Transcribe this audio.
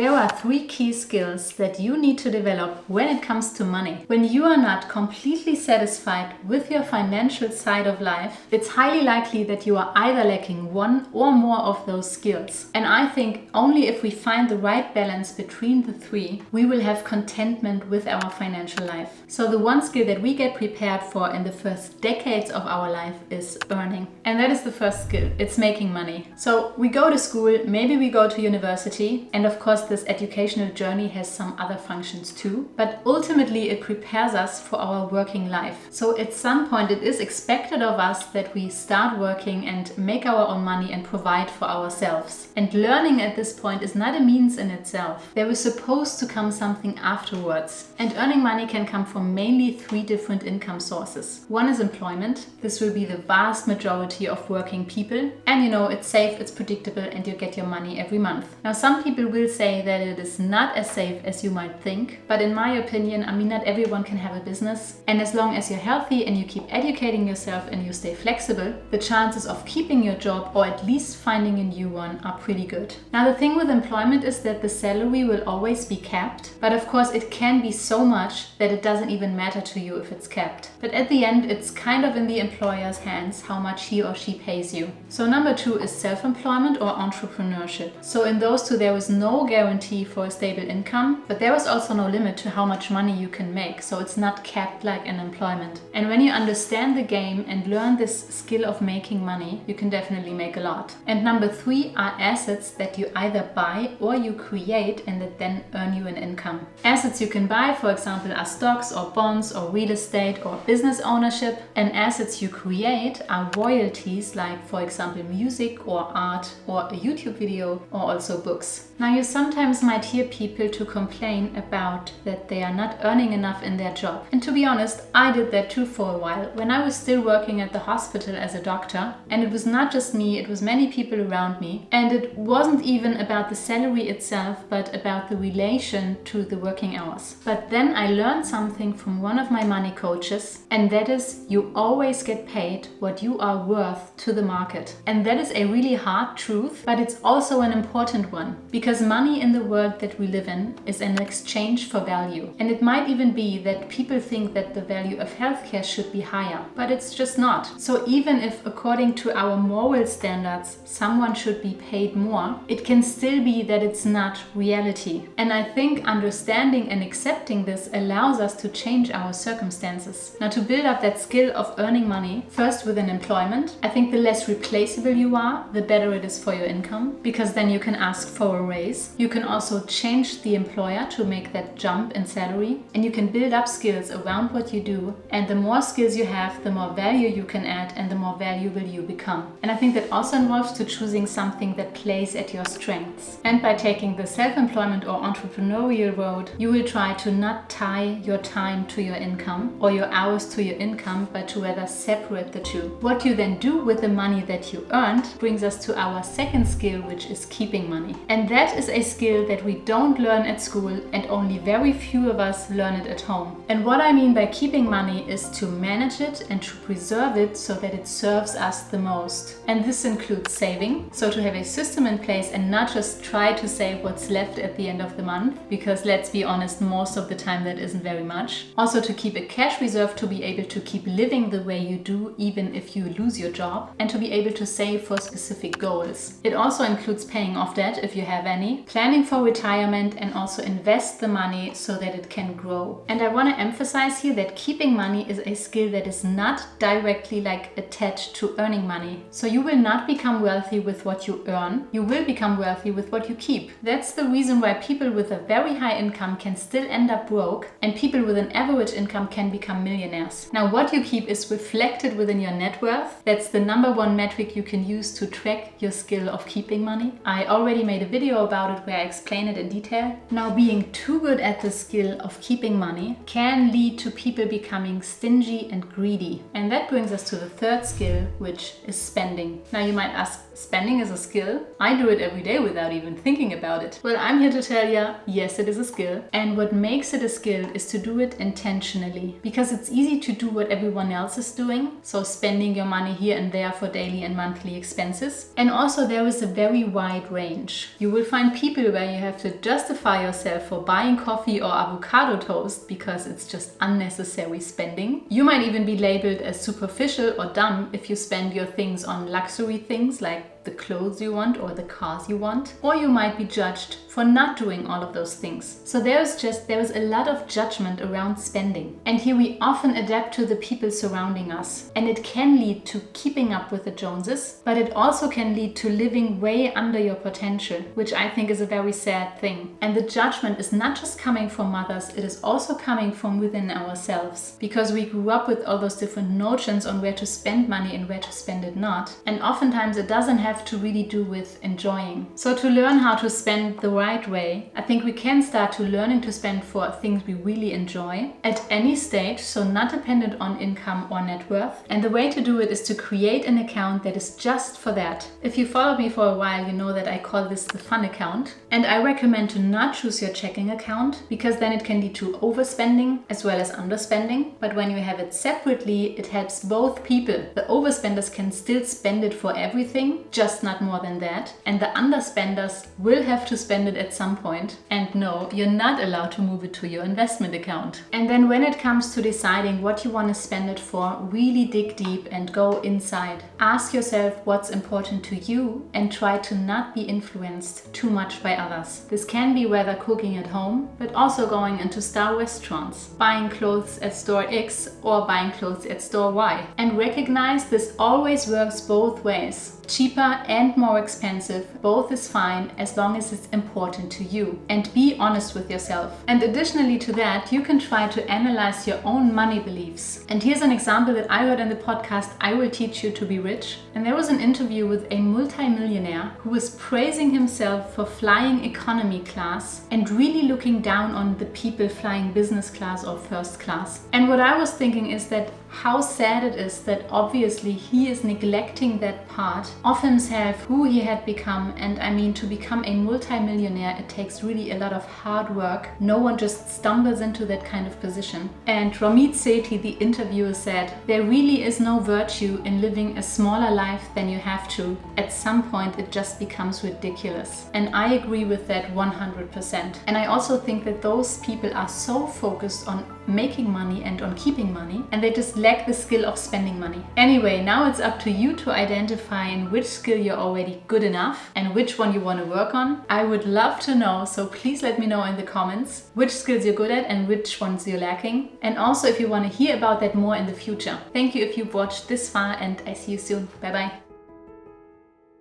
There are 3 key skills that you need to develop when it comes to money. When you are not completely satisfied with your financial side of life, it's highly likely that you are either lacking one or more of those skills. And I think only if we find the right balance between the 3, we will have contentment with our financial life. So the one skill that we get prepared for in the first decades of our life is earning. And that is the first skill. It's making money. So we go to school, maybe we go to university, and of course this educational journey has some other functions too, but ultimately it prepares us for our working life. So at some point it is expected of us that we start working and make our own money and provide for ourselves. And learning at this point is not a means in itself. There is supposed to come something afterwards. And earning money can come from mainly 3 different income sources. One is employment. This will be the vast majority of working people. And it's safe, it's predictable, and you get your money every month. Now some people will say that it is not as safe as you might think, but in my opinion, not everyone can have a business. And as long as you're healthy and you keep educating yourself and you stay flexible, the chances of keeping your job or at least finding a new one are pretty good. Now the thing with employment is that the salary will always be capped, but of course it can be so much that it doesn't even matter to you if it's capped. But at the end, it's kind of in the employer's hands how much he or she pays you. So number 2 is self-employment or entrepreneurship. So in those 2, there is no guarantee for a stable income, but there is also no limit to how much money you can make. So it's not capped like in employment. And when you understand the game and learn this skill of making money, you can definitely make a lot. And number 3 are assets that you either buy or you create and that then earn you an income. Assets you can buy, for example, are stocks or bonds or real estate or business ownership. And assets you create are royalties like, for example, music or art or a YouTube video or also books. Now you sometimes might hear people to complain about that they are not earning enough in their job. And to be honest, I did that too for a while when I was still working at the hospital as a doctor. And it was not just me, it was many people around me. And it wasn't even about the salary itself, but about the relation to the working hours. But then I learned something from one of my money coaches, and that is you always get paid what you are worth to the market. And that is a really hard truth, but it's also an important one, because money in the world that we live in is an exchange for value. And it might even be that people think that the value of healthcare should be higher, but it's just not. So even if according to our moral standards someone should be paid more, it can still be that it's not reality. And I think understanding and accepting this allows us to change our circumstances. Now to build up that skill of earning money, first within employment, I think the less replaceable you are, the better it is for your income, because then you can ask for a raise. You can also change the employer to make that jump in salary, and you can build up skills around what you do. And the more skills you have, the more value you can add and the more valuable you become. And I think that also involves to choosing something that plays at your strengths. And by taking the self-employment or entrepreneurial road, you will try to not tie your time to your income or your hours to your income, but to rather separate the 2. What you then do with the money that you earned brings us to our second skill, which is keeping money. And that is a skill that we don't learn at school, and only very few of us learn it at home. And what I mean by keeping money is to manage it and to preserve it so that it serves us the most. And this includes saving, so to have a system in place and not just try to save what's left at the end of the month, because let's be honest, most of the time that isn't very much. Also to keep a cash reserve to be able to keep living the way you do even if you lose your job, and to be able to save for specific goals. It also includes paying off debt if you have any, planning for retirement, and also invest the money so that it can grow. And I want to emphasize here that keeping money is a skill that is not directly attached to earning money. So you will not become wealthy with what you earn, you will become wealthy with what you keep. That's the reason why people with a very high income can still end up broke, and people with an average income can become millionaires. Now what you keep is reflected within your net worth. That's the number 1 metric you can use to track your skill of keeping money. I already made a video about it where I explain it in detail. Now being too good at the skill of keeping money can lead to people becoming stingy and greedy. And that brings us to the third skill, which is spending. Now you might ask, spending is a skill? I do it every day without even thinking about it. Well, I'm here to tell you, yes, it is a skill. And what makes it a skill is to do it intentionally. Because it's easy to do what everyone else is doing. So spending your money here and there for daily and monthly expenses. And also there is a very wide range. You will find people where you have to justify yourself for buying coffee or avocado toast because it's just unnecessary spending. You might even be labeled as superficial or dumb if you spend your things on luxury things like the clothes you want or the cars you want, or you might be judged for not doing all of those things. So there is a lot of judgment around spending. And here we often adapt to the people surrounding us. And it can lead to keeping up with the Joneses, but it also can lead to living way under your potential, which I think is a very sad thing. And the judgment is not just coming from others, it is also coming from within ourselves. Because we grew up with all those different notions on where to spend money and where to spend it not. And oftentimes it doesn't have to really do with enjoying. So to learn how to spend the right way, I think we can start to learning to spend for things we really enjoy at any stage, so not dependent on income or net worth. And the way to do it is to create an account that is just for that. If you follow me for a while, you know that I call this the fun account. And I recommend to not choose your checking account because then it can lead to overspending as well as underspending. But when you have it separately, it helps both people. The overspenders can still spend it for everything, just not more than that. And the underspenders will have to spend it at some point. And no, you're not allowed to move it to your investment account. And then when it comes to deciding what you want to spend it for, really dig deep and go inside. Ask yourself what's important to you and try to not be influenced too much by others. This can be whether cooking at home, but also going into star restaurants, buying clothes at store X or buying clothes at store Y. And recognize this always works both ways. Cheaper and more expensive, both is fine as long as it's important to you. And be honest with yourself. And additionally to that, you can try to analyze your own money beliefs. And here's an example that I heard in the podcast, I Will Teach You to Be Rich. And there was an interview with a multi-millionaire who was praising himself for flying economy class and really looking down on the people flying business class or first class. And what I was thinking is that how sad it is that obviously he is neglecting that part of himself, who he had become. And I mean, to become a multi-millionaire, it takes really a lot of hard work. No one just stumbles into that kind of position. And Ramit Sethi, the interviewer, said, there really is no virtue in living a smaller life than you have to. At some point, it just becomes ridiculous. And I agree with that 100%. And I also think that those people are so focused on making money and on keeping money, and they just lack the skill of spending money. Anyway, now it's up to you to identify in which skill you're already good enough and which one you want to work on. I would love to know, so please let me know in the comments which skills you're good at and which ones you're lacking. And also if you want to hear about that more in the future. Thank you if you've watched this far, and I see you soon. Bye bye.